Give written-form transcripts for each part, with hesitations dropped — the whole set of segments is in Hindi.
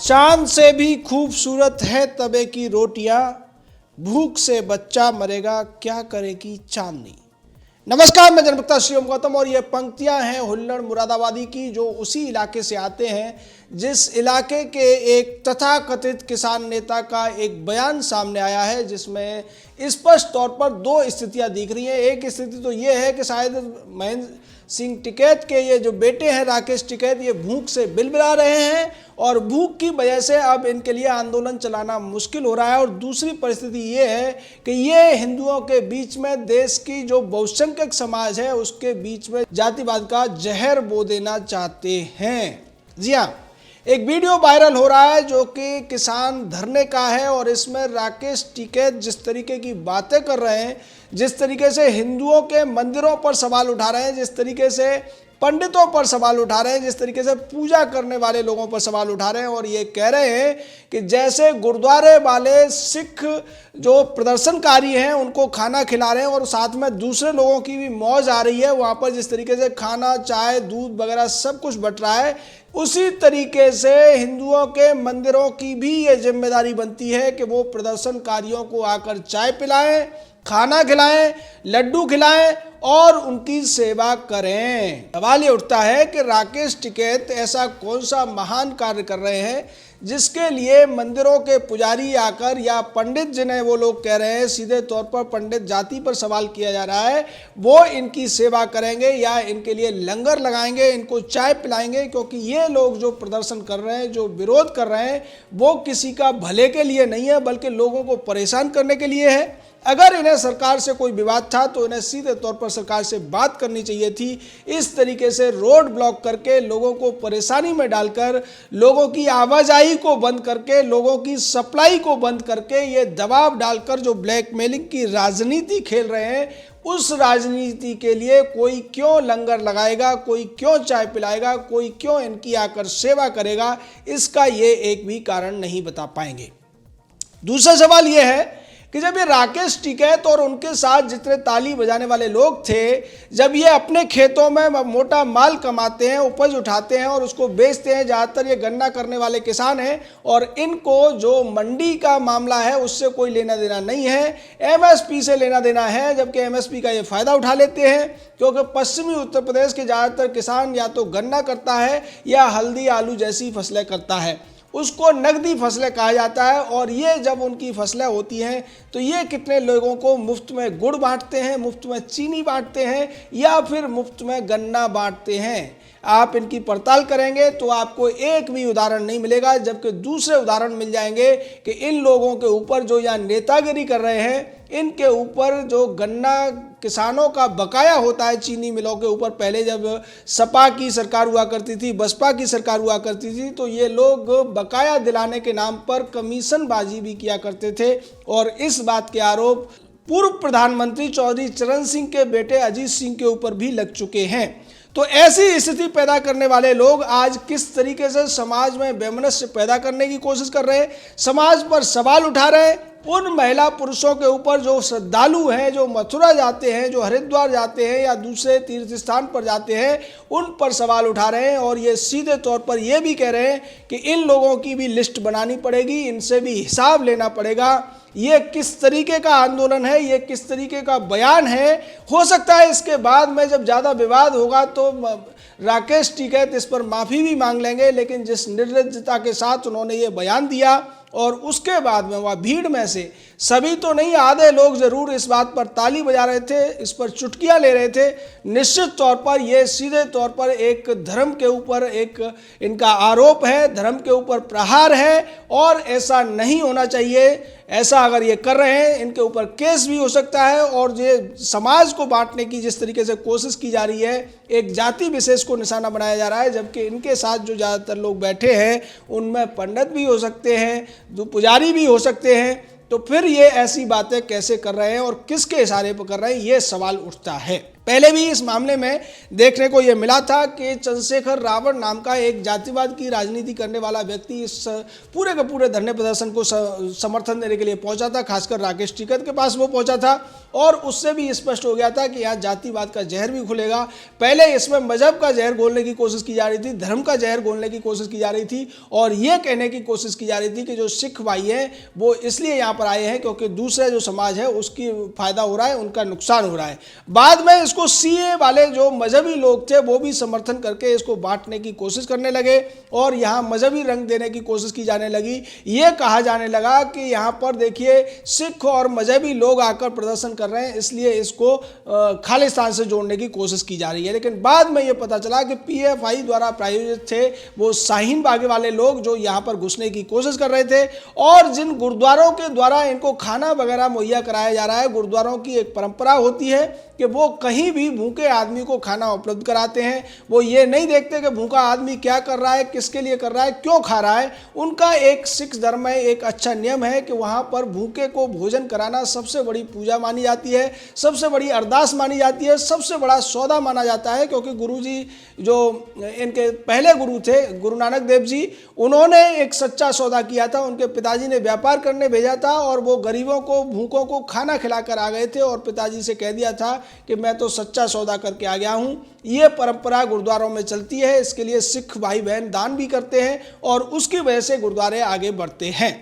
चांद से भी खूबसूरत है तवे की रोटियां, भूख से बच्चा मरेगा क्या करेगी चांदनी। नमस्कार, मैं जनप्रता श्रीओम गौतम और ये पंक्तियां हैं हुल्लड़ मुरादाबादी की, जो उसी इलाके से आते हैं जिस इलाके के एक तथाकथित किसान नेता का एक बयान सामने आया है, जिसमें स्पष्ट तौर पर दो स्थितियां दिख रही हैं। एक स्थिति तो ये है कि शायद महेंद्र सिंह टिकैत के ये जो बेटे हैं राकेश टिकैत, ये भूख से बिलबिला रहे हैं और भूख की वजह से अब इनके लिए आंदोलन चलाना मुश्किल हो रहा है। और दूसरी परिस्थिति ये है कि ये हिंदुओं के बीच में, देश की जो बहुसंख्यक समाज है उसके बीच में जातिवाद का जहर बो देना चाहते हैं। जी हाँ, एक वीडियो वायरल हो रहा है जो कि किसान धरने का है और इसमें राकेश टिकैत जिस तरीके की बातें कर रहे हैं, जिस तरीके से हिंदुओं के मंदिरों पर सवाल उठा रहे हैं, जिस तरीके से पंडितों पर सवाल उठा रहे हैं, जिस तरीके से पूजा करने वाले लोगों पर सवाल उठा रहे हैं और ये कह रहे हैं कि जैसे गुरुद्वारे वाले सिख जो प्रदर्शनकारी हैं उनको खाना खिला रहे हैं और साथ में दूसरे लोगों की भी मौज आ रही है, वहाँ पर जिस तरीके से खाना, चाय, दूध वगैरह सब कुछ बट रहा है, उसी तरीके से हिंदुओं के मंदिरों की भी ये जिम्मेदारी बनती है कि वो प्रदर्शनकारियों को आकर चाय पिलाएं, खाना खिलाएं, लड्डू खिलाएं और उनकी सेवा करें। सवाल ये उठता है कि राकेश टिकैत ऐसा कौन सा महान कार्य कर रहे हैं जिसके लिए मंदिरों के पुजारी आकर, या पंडित जिन्हें वो लोग कह रहे हैं, सीधे तौर पर पंडित जाति पर सवाल किया जा रहा है, वो इनकी सेवा करेंगे या इनके लिए लंगर लगाएंगे, इनको चाय पिलाएंगे। क्योंकि ये लोग जो प्रदर्शन कर रहे हैं, जो विरोध कर रहे हैं, वो किसी का भले के लिए नहीं है बल्कि लोगों को परेशान करने के लिए है। अगर इन्हें सरकार से कोई विवाद था तो इन्हें सीधे तौर पर सरकार से बात करनी चाहिए थी। इस तरीके से रोड ब्लॉक करके, लोगों को परेशानी में डालकर, लोगों की आवाजाही को बंद करके, लोगों की सप्लाई को बंद करके, ये दबाव डालकर जो ब्लैकमेलिंग की राजनीति खेल रहे हैं, उस राजनीति के लिए कोई क्यों लंगर लगाएगा, कोई क्यों चाय पिलाएगा, कोई क्यों इनकी आकर सेवा करेगा, इसका ये एक भी कारण नहीं बता पाएंगे। दूसरा सवाल ये है कि जब ये राकेश टिकैत और उनके साथ जितने ताली बजाने वाले लोग थे, जब ये अपने खेतों में मोटा माल कमाते हैं, उपज उठाते हैं और उसको बेचते हैं, ज़्यादातर ये गन्ना करने वाले किसान हैं और इनको जो मंडी का मामला है उससे कोई लेना देना नहीं है, एमएसपी से लेना देना है, जबकि एमएसपी का ये फ़ायदा उठा लेते हैं। क्योंकि पश्चिमी उत्तर प्रदेश के ज़्यादातर किसान या तो गन्ना करता है या हल्दी, आलू जैसी फसलें करता है, उसको नकदी फसलें कहा जाता है। और ये जब उनकी फसलें होती हैं तो ये कितने लोगों को मुफ्त में गुड़ बांटते हैं, मुफ्त में चीनी बांटते हैं या फिर मुफ्त में गन्ना बांटते हैं। आप इनकी पड़ताल करेंगे तो आपको एक भी उदाहरण नहीं मिलेगा, जबकि दूसरे उदाहरण मिल जाएंगे कि इन लोगों के ऊपर जो यहाँ नेतागिरी कर रहे हैं, इनके ऊपर जो गन्ना किसानों का बकाया होता है चीनी मिलों के ऊपर, पहले जब सपा की सरकार हुआ करती थी, बसपा की सरकार हुआ करती थी, तो ये लोग बकाया दिलाने के नाम पर कमीशनबाजी भी किया करते थे। और इस बात के आरोप पूर्व प्रधानमंत्री चौधरी चरण सिंह के बेटे अजीत सिंह के ऊपर भी लग चुके हैं। तो ऐसी स्थिति पैदा करने वाले लोग आज किस तरीके से समाज में वैमनस्य पैदा करने की कोशिश कर रहे हैं, समाज पर सवाल उठा रहे हैं, उन महिला पुरुषों के ऊपर जो श्रद्धालु हैं, जो मथुरा जाते हैं, जो हरिद्वार जाते हैं या दूसरे तीर्थ स्थान पर जाते हैं, उन पर सवाल उठा रहे हैं। और ये सीधे तौर पर ये भी कह रहे हैं कि इन लोगों की भी लिस्ट बनानी पड़ेगी, इनसे भी हिसाब लेना पड़ेगा। ये किस तरीके का आंदोलन है, ये किस तरीके का बयान है। हो सकता है इसके बाद में जब ज़्यादा विवाद होगा तो राकेश टिकैत इस पर माफ़ी भी मांग लेंगे, लेकिन जिस निर्लज्जता के साथ उन्होंने ये बयान दिया और उसके बाद में वह भीड़ में से सभी तो नहीं, आधे लोग ज़रूर इस बात पर ताली बजा रहे थे, इस पर चुटकियां ले रहे थे। निश्चित तौर पर यह सीधे तौर पर एक धर्म के ऊपर एक इनका आरोप है, धर्म के ऊपर प्रहार है और ऐसा नहीं होना चाहिए। ऐसा अगर ये कर रहे हैं, इनके ऊपर केस भी हो सकता है। और ये समाज को बांटने की जिस तरीके से कोशिश की जा रही है, एक जाति विशेष को निशाना बनाया जा रहा है, जबकि इनके साथ जो ज़्यादातर लोग बैठे हैं उनमें पंडित भी हो सकते हैं, जो पुजारी भी हो सकते हैं, तो फिर ये ऐसी बातें कैसे कर रहे हैं और किसके इशारे पर कर रहे हैं, ये सवाल उठता है। पहले भी इस मामले में देखने को यह मिला था कि चंद्रशेखर रावण नाम का एक जातिवाद की राजनीति करने वाला व्यक्ति इस पूरे के पूरे धरने प्रदर्शन को समर्थन देने के लिए पहुंचा था। खासकर राकेश टिकैत के पास वो पहुंचा था और उससे भी स्पष्ट हो गया था कि यहाँ जातिवाद का जहर भी खुलेगा। पहले इसमें मजहब का जहर घोलने की कोशिश की जा रही थी, धर्म का जहर घोलने की कोशिश की जा रही थी और ये कहने की कोशिश की जा रही थी कि जो सिख भाई हैं वो इसलिए यहाँ पर आए हैं क्योंकि दूसरा जो समाज है उसकी फायदा हो रहा है, उनका नुकसान हो रहा है। बाद में इसको सीए वाले जो मजहबी लोग थे वो भी समर्थन करके इसको बांटने की कोशिश करने लगे और यहाँ मजहबी रंग देने की कोशिश की जाने लगी। ये कहा जाने लगा कि यहाँ पर देखिए सिख और मजहबी लोग आकर प्रदर्शन कर रहे हैं, इसलिए इसको खालिस्तान से जोड़ने की कोशिश की जा रही है। लेकिन बाद में ये पता चला कि पीएफआई द्वारा प्रायोजित थे वो शाहीन बाग वाले लोग जो यहाँ पर घुसने की कोशिश कर रहे थे और जिन गुरुद्वारों के द्वारा इनको खाना वगैरह मुहैया कराया जा रहा है। गुरुद्वारों की एक परंपरा होती है कि वो कहीं भी भूखे आदमी को खाना उपलब्ध कराते हैं। वो ये नहीं देखते कि भूखा आदमी क्या कर रहा है, किसके लिए कर रहा है, क्यों खा रहा है। उनका एक सिख धर्म में एक अच्छा नियम है कि वहाँ पर भूखे को भोजन कराना सबसे बड़ी पूजा मानी जाती है, सबसे बड़ी अरदास मानी जाती है, सबसे बड़ा सौदा माना जाता है। क्योंकि गुरुजी जो इनके पहले गुरु थे गुरु नानक देव जी, उन्होंने एक सच्चा सौदा किया था। उनके पिताजी ने व्यापार करने भेजा था और वो गरीबों को भूखों को खाना खिलाकर आ गए थे और पिताजी से कह दिया था कि मैं तो सच्चा सौदा करके आ गया हूँ। ये परंपरा गुरुद्वारों में चलती है। इसके लिए सिख भाई बहन दान भी करते हैं और उसकी वजह से गुरुद्वारे आगे बढ़ते हैं।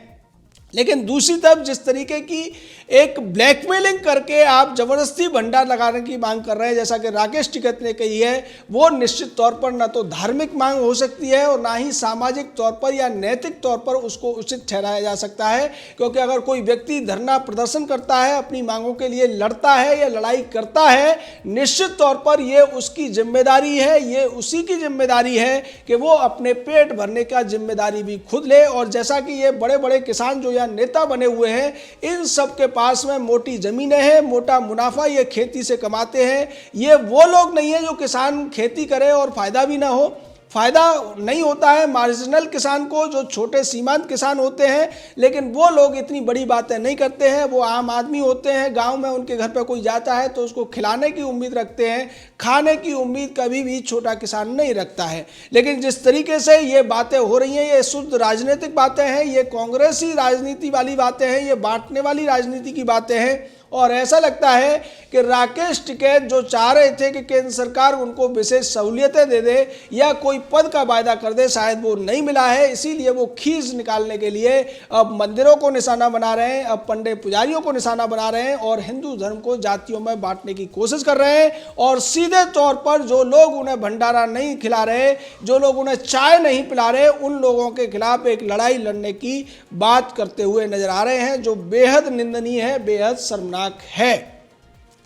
लेकिन दूसरी तरफ जिस तरीके की एक ब्लैकमेलिंग करके आप जबरदस्ती भंडार लगाने की मांग कर रहे हैं, जैसा कि राकेश टिकैत ने कही है, वो निश्चित तौर पर न तो धार्मिक मांग हो सकती है और ना ही सामाजिक तौर पर या नैतिक तौर पर उसको उचित ठहराया जा सकता है। क्योंकि अगर कोई व्यक्ति धरना प्रदर्शन करता है, अपनी मांगों के लिए लड़ता है या लड़ाई करता है, निश्चित तौर पर ये उसकी जिम्मेदारी है, ये उसी की जिम्मेदारी है कि वो अपने पेट भरने का जिम्मेदारी भी खुद ले। और जैसा कि ये बड़े बड़े किसान जो नेता बने हुए हैं, इन सब के पास में मोटी जमीनें हैं, मोटा मुनाफा ये खेती से कमाते हैं। ये वो लोग नहीं है जो किसान खेती करे और फायदा भी ना हो। फायदा नहीं होता है मार्जिनल किसान को, जो छोटे सीमांत किसान होते हैं। लेकिन वो लोग इतनी बड़ी बातें नहीं करते हैं। वो आम आदमी होते हैं, गांव में उनके घर पे कोई जाता है तो उसको खिलाने की उम्मीद रखते हैं, खाने की उम्मीद कभी भी छोटा किसान नहीं रखता है। लेकिन जिस तरीके से ये बातें हो रही हैं, ये शुद्ध राजनीतिक बातें हैं, ये कांग्रेसी राजनीति वाली बातें हैं, ये बांटने वाली राजनीति की बातें हैं। और ऐसा लगता है कि राकेश टिकैत जो चाह रहे थे कि केंद्र सरकार उनको विशेष सहूलियतें दे दे या कोई पद का वायदा कर दे, शायद वो नहीं मिला है। इसीलिए वो खींच निकालने के लिए अब मंदिरों को निशाना बना रहे हैं, अब पंडित पुजारियों को निशाना बना रहे हैं और हिंदू धर्म को जातियों में बांटने की कोशिश कर रहे हैं। और सीधे तौर पर जो लोग उन्हें भंडारा नहीं खिला रहे, जो लोग उन्हें चाय नहीं पिला रहे, उन लोगों के खिलाफ एक लड़ाई लड़ने की बात करते हुए नजर आ रहे हैं, जो बेहद निंदनीय है, बेहद शर्मनाक है।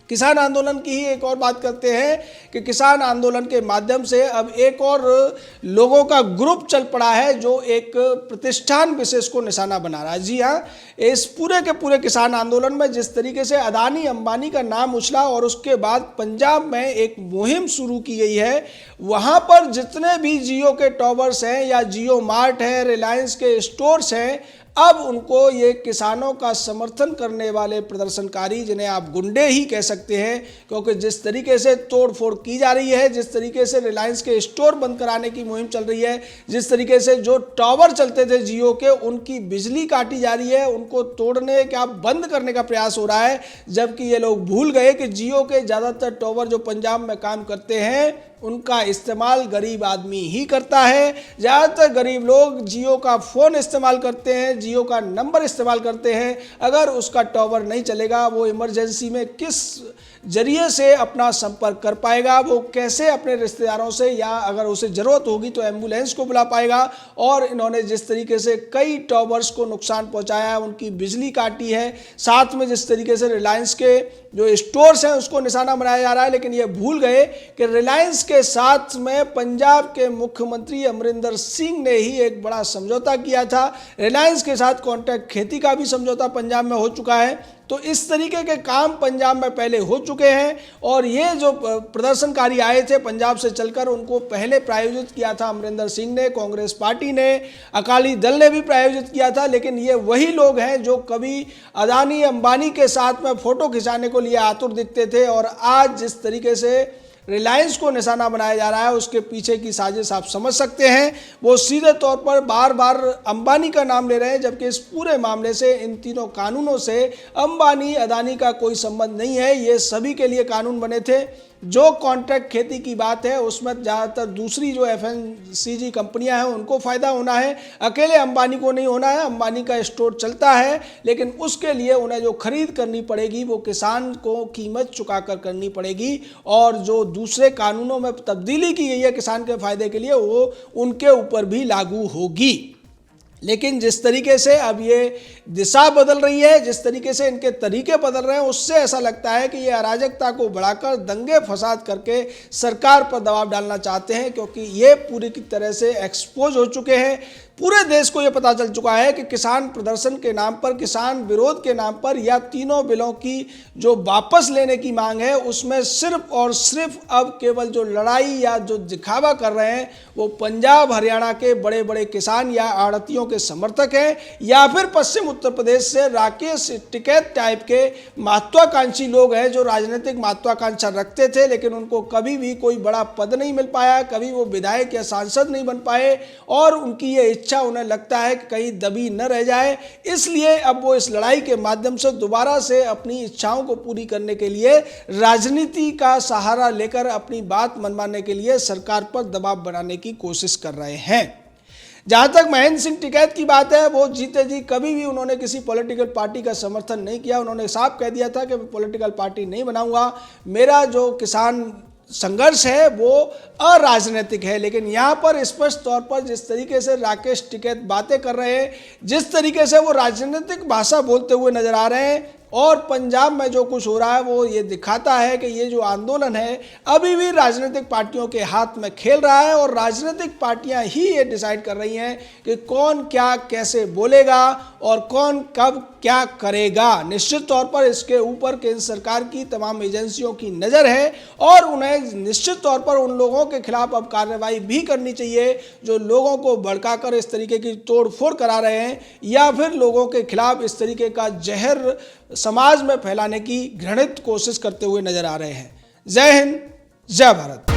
किसान आंदोलन की ही एक और बात करते हैं कि किसान आंदोलन के माध्यम से अब एक और लोगों का ग्रुप चल पड़ा है जो एक प्रतिष्ठान विशेष को निशाना बना रहा है। जी हाँ, इस पूरे के पूरे किसान आंदोलन में जिस तरीके से अदानी अंबानी का नाम उछला और उसके बाद पंजाब में एक मुहिम शुरू की गई है, वहाँ पर जितने भी जियो के टॉवर्स हैं या जियो मार्ट है, रिलायंस के स्टोर्स हैं, अब उनको ये किसानों का समर्थन करने वाले प्रदर्शनकारी, जिन्हें आप गुंडे ही कह सकते हैं, क्योंकि जिस तरीके से तोड़फोड़ की जा रही है, जिस तरीके से रिलायंस के स्टोर बंद कराने की मुहिम चल रही है, जिस तरीके से जो टावर चलते थे जियो के उनकी बिजली काटी जा रही है, उनको तोड़ने का बंद करने का प्रयास हो रहा है। जबकि ये लोग भूल गए कि जियो के ज़्यादातर टावर जो पंजाब में काम करते हैं उनका इस्तेमाल गरीब आदमी ही करता है। ज़्यादातर गरीब लोग जियो का फ़ोन इस्तेमाल करते हैं, जियो का नंबर इस्तेमाल करते हैं। अगर उसका टावर नहीं चलेगा, वो इमरजेंसी में किस जरिए से अपना संपर्क कर पाएगा, वो कैसे अपने रिश्तेदारों से या अगर उसे ज़रूरत होगी तो एम्बुलेंस को बुला पाएगा। और इन्होंने जिस तरीके से कई टावर्स को नुकसान पहुंचाया है, उनकी बिजली काटी है, साथ में जिस तरीके से रिलायंस के जो स्टोर्स हैं उसको निशाना बनाया जा रहा है, लेकिन ये भूल गए कि रिलायंस के साथ में पंजाब के मुख्यमंत्री अमरिंदर सिंह ने ही एक बड़ा समझौता किया था। रिलायंस के साथ कॉन्ट्रैक्ट खेती का भी समझौता पंजाब में हो चुका है। तो इस तरीके के काम पंजाब में पहले हो चुके हैं और ये जो प्रदर्शनकारी आए थे पंजाब से चलकर, उनको पहले प्रायोजित किया था अमरिंदर सिंह ने, कांग्रेस पार्टी ने, अकाली दल ने भी प्रायोजित किया था। लेकिन ये वही लोग हैं जो कभी अदानी अंबानी के साथ में फोटो खिंचाने को लिए आतुर दिखते थे, और आज जिस तरीके से रिलायंस को निशाना बनाया जा रहा है उसके पीछे की साजिश आप समझ सकते हैं। वो सीधे तौर पर बार बार अंबानी का नाम ले रहे हैं, जबकि इस पूरे मामले से, इन तीनों कानूनों से अंबानी अदानी का कोई संबंध नहीं है। ये सभी के लिए कानून बने थे। जो कॉन्ट्रैक्ट खेती की बात है उसमें ज़्यादातर दूसरी जो FMCG कंपनियां हैं उनको फ़ायदा होना है, अकेले अंबानी को नहीं होना है। अंबानी का स्टोर चलता है, लेकिन उसके लिए उन्हें जो खरीद करनी पड़ेगी वो किसान को कीमत चुकाकर करनी पड़ेगी, और जो दूसरे कानूनों में तब्दीली की गई है किसान के फायदे के लिए वो उनके ऊपर भी लागू होगी। लेकिन जिस तरीके से अब ये दिशा बदल रही है, जिस तरीके से इनके तरीके बदल रहे हैं, उससे ऐसा लगता है कि ये अराजकता को बढ़ाकर दंगे फसाद करके सरकार पर दबाव डालना चाहते हैं, क्योंकि ये पूरी की तरह से एक्सपोज हो चुके हैं। पूरे देश को ये पता चल चुका है कि किसान प्रदर्शन के नाम पर, किसान विरोध के नाम पर, या तीनों बिलों की जो वापस लेने की मांग है उसमें सिर्फ और सिर्फ अब केवल जो लड़ाई या जो दिखावा कर रहे हैं वो पंजाब हरियाणा के बड़े बड़े किसान या आड़तियों के समर्थक हैं, या फिर पश्चिम उत्तर प्रदेश से राकेश टिकैत टाइप के महत्वाकांक्षी लोग हैं जो राजनीतिक महत्वाकांक्षा रखते थे, लेकिन उनको कभी भी कोई बड़ा पद नहीं मिल पाया, कभी वो विधायक या सांसद नहीं बन पाए, और उनकी ये इच्छा उन्हें लगता है कि कहीं दबी न रह जाए। इसलिए अब वो इस लड़ाई के माध्यम से दोबारा से अपनी इच्छाओं को पूरी करने के लिए राजनीति का सहारा लेकर अपनी बात मनवाने के लिए सरकार पर दबाव बनाने की कोशिश कर रहे हैं। जहां तक महेंद्र सिंह टिकैत की बात है, वो जीते जी कभी भी उन्होंने किसी पॉलिटिकल पार्टी का समर्थन नहीं किया। उन्होंने साफ कह दिया था कि मैं पॉलिटिकल पार्टी नहीं बनाऊंगा, मेरा जो किसान संघर्ष है वो अराजनीतिक है। लेकिन यहाँ पर स्पष्ट तौर पर जिस तरीके से राकेश टिकैत बातें कर रहे हैं, जिस तरीके से वो राजनीतिक भाषा बोलते हुए नजर आ रहे हैं, और पंजाब में जो कुछ हो रहा है वो ये दिखाता है कि ये जो आंदोलन है अभी भी राजनीतिक पार्टियों के हाथ में खेल रहा है, और राजनीतिक पार्टियां ही ये डिसाइड कर रही हैं कि कौन क्या कैसे बोलेगा और कौन कब क्या करेगा। निश्चित तौर पर इसके ऊपर केंद्र सरकार की तमाम एजेंसियों की नज़र है, और उन्हें निश्चित तौर पर उन लोगों के खिलाफ अब कार्रवाई भी करनी चाहिए जो लोगों को भड़काकर इस तरीके की तोड़फोड़ करा रहे हैं, या फिर लोगों के खिलाफ इस तरीके का जहर समाज में फैलाने की घृणित कोशिश करते हुए नजर आ रहे हैं। जय हिंद, जय भारत।